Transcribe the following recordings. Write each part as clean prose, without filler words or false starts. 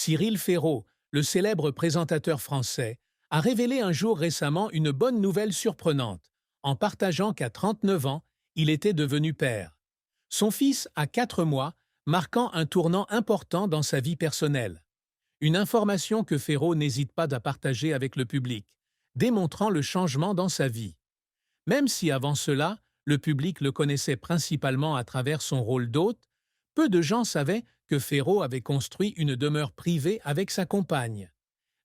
Cyril Ferraud, le célèbre présentateur français, a révélé un jour récemment une bonne nouvelle surprenante, en partageant qu'à 39 ans, il était devenu père. Son fils a 4 mois, marquant un tournant important dans sa vie personnelle. Une information que Ferraud n'hésite pas à partager avec le public, démontrant le changement dans sa vie. Même si avant cela, le public le connaissait principalement à travers son rôle d'hôte, peu de gens savaient que Ferraud avait construit une demeure privée avec sa compagne.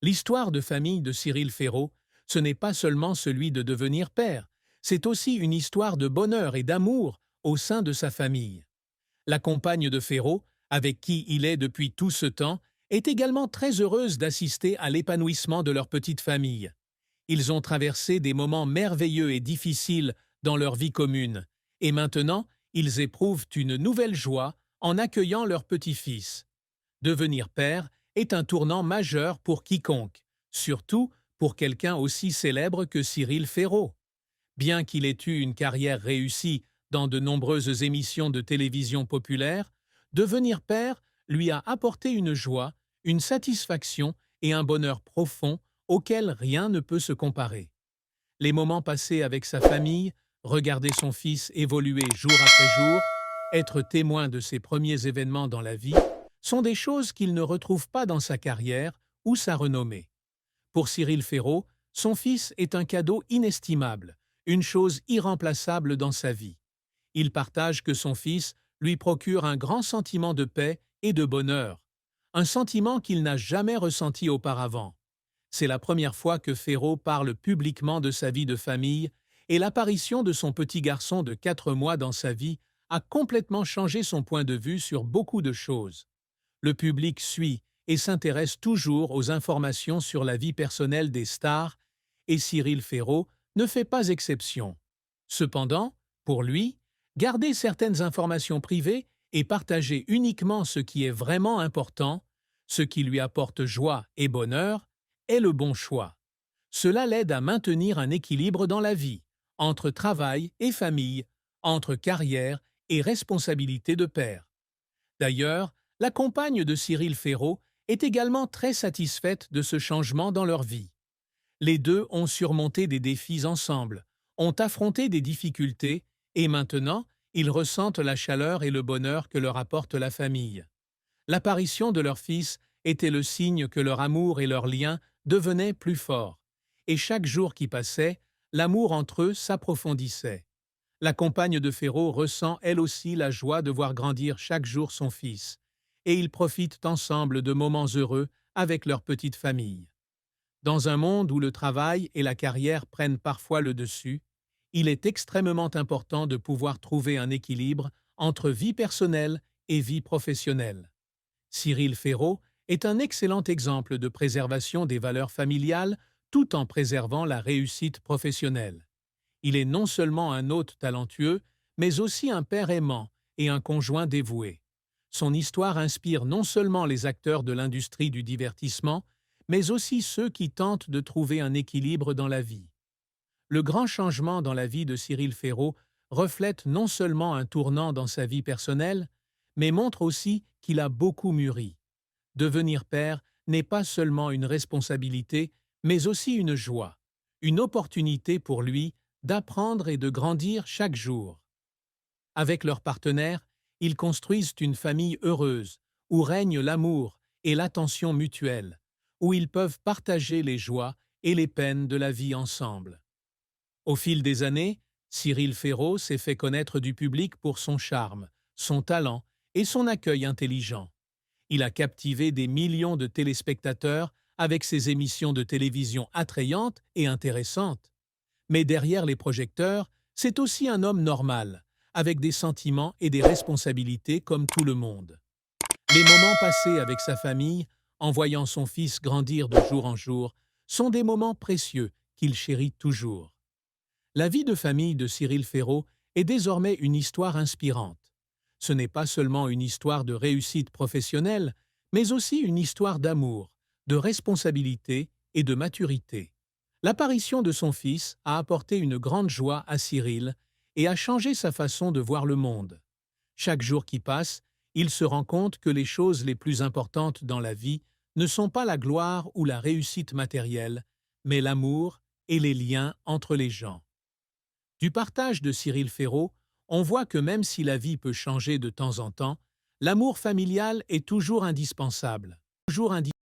L'histoire de famille de Cyril Ferraud, ce n'est pas seulement celui de devenir père, c'est aussi une histoire de bonheur et d'amour au sein de sa famille. La compagne de Ferraud, avec qui il est depuis tout ce temps, est également très heureuse d'assister à l'épanouissement de leur petite famille. Ils ont traversé des moments merveilleux et difficiles dans leur vie commune, et maintenant, ils éprouvent une nouvelle joie en accueillant leur petit-fils. Devenir père est un tournant majeur pour quiconque, surtout pour quelqu'un aussi célèbre que Cyril Ferraud. Bien qu'il ait eu une carrière réussie dans de nombreuses émissions de télévision populaires, devenir père lui a apporté une joie, une satisfaction et un bonheur profond auquel rien ne peut se comparer. Les moments passés avec sa famille, regarder son fils évoluer jour après jour, être témoin de ses premiers événements dans la vie, sont des choses qu'il ne retrouve pas dans sa carrière ou sa renommée. Pour Cyril Ferraud, son fils est un cadeau inestimable, une chose irremplaçable dans sa vie. Il partage que son fils lui procure un grand sentiment de paix et de bonheur, un sentiment qu'il n'a jamais ressenti auparavant. C'est la première fois que Ferraud parle publiquement de sa vie de famille et l'apparition de son petit garçon de 4 mois dans sa vie a complètement changé son point de vue sur beaucoup de choses. Le public suit et s'intéresse toujours aux informations sur la vie personnelle des stars et Cyril Ferraud ne fait pas exception. Cependant, pour lui, garder certaines informations privées et partager uniquement ce qui est vraiment important, ce qui lui apporte joie et bonheur, est le bon choix. Cela l'aide à maintenir un équilibre dans la vie, entre travail et famille, entre carrière et responsabilité de père. D'ailleurs, la compagne de Cyril Ferraud est également très satisfaite de ce changement dans leur vie. Les deux ont surmonté des défis ensemble, ont affronté des difficultés et maintenant, ils ressentent la chaleur et le bonheur que leur apporte la famille. L'apparition de leur fils était le signe que leur amour et leur lien devenaient plus forts. Et chaque jour qui passait, l'amour entre eux s'approfondissait. La compagne de Ferraud ressent elle aussi la joie de voir grandir chaque jour son fils, et ils profitent ensemble de moments heureux avec leur petite famille. Dans un monde où le travail et la carrière prennent parfois le dessus, il est extrêmement important de pouvoir trouver un équilibre entre vie personnelle et vie professionnelle. Cyril Ferraud est un excellent exemple de préservation des valeurs familiales tout en préservant la réussite professionnelle. Il est non seulement un hôte talentueux, mais aussi un père aimant et un conjoint dévoué. Son histoire inspire non seulement les acteurs de l'industrie du divertissement, mais aussi ceux qui tentent de trouver un équilibre dans la vie. Le grand changement dans la vie de Cyril Ferraud reflète non seulement un tournant dans sa vie personnelle, mais montre aussi qu'il a beaucoup mûri. Devenir père n'est pas seulement une responsabilité, mais aussi une joie, une opportunité pour lui d'apprendre et de grandir chaque jour. Avec leurs partenaires, ils construisent une famille heureuse, où règne l'amour et l'attention mutuelle, où ils peuvent partager les joies et les peines de la vie ensemble. Au fil des années, Cyril Ferraud s'est fait connaître du public pour son charme, son talent et son accueil intelligent. Il a captivé des millions de téléspectateurs avec ses émissions de télévision attrayantes et intéressantes. Mais derrière les projecteurs, c'est aussi un homme normal, avec des sentiments et des responsabilités comme tout le monde. Les moments passés avec sa famille, en voyant son fils grandir de jour en jour, sont des moments précieux qu'il chérit toujours. La vie de famille de Cyril Ferraud est désormais une histoire inspirante. Ce n'est pas seulement une histoire de réussite professionnelle, mais aussi une histoire d'amour, de responsabilité et de maturité. L'apparition de son fils a apporté une grande joie à Cyril et a changé sa façon de voir le monde. Chaque jour qui passe, il se rend compte que les choses les plus importantes dans la vie ne sont pas la gloire ou la réussite matérielle, mais l'amour et les liens entre les gens. Du partage de Cyril Ferraud, on voit que même si la vie peut changer de temps en temps, l'amour familial est toujours indispensable.